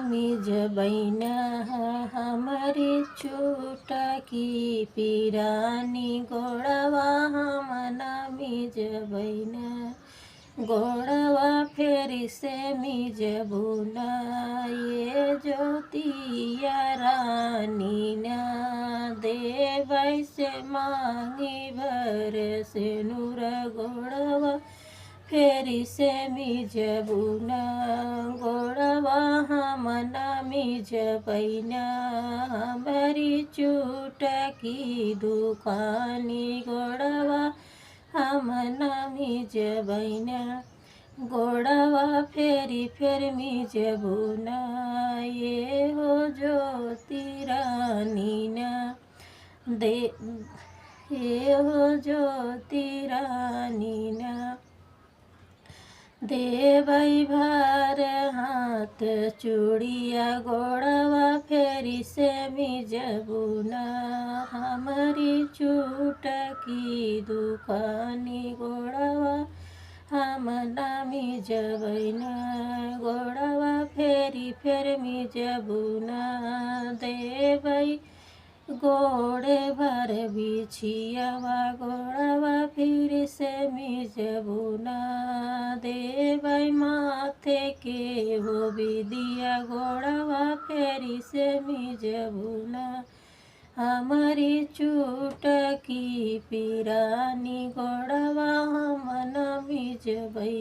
मिजबैना हमारी छूटकी पिरानी गोड़वा हमना मिजबैना गोड़वा फेर से मिजबुना ये ज्योतिया रानी ना देवै से मांगी भर से नूर गोड़वा फेरी से मिजबुना गोड़वा हमना मिजबैना हमारी चुटकी दुकानी गोड़वा हमना मिजबैना गोड़वा फेरी फेर मिजबुना ये हो ज्योति रानी ना दे ये हो ज्योति रानी ना देवै भार हाथ चूड़िया गोड़वा फेरी से मिजबुना हमारी चुटकी दुकानी गोड़वा हमना मिजबैना गोड़वा फेरी फेर मिजबुना देवै गोड़े भर बिछियावा गोड़वा फिर से मिजबुना देवै माथे के हो बिदिया गोड़वा फेरी से मिजबुना हमारी चुटकी पिरानी गोड़वा हमना मिजबै।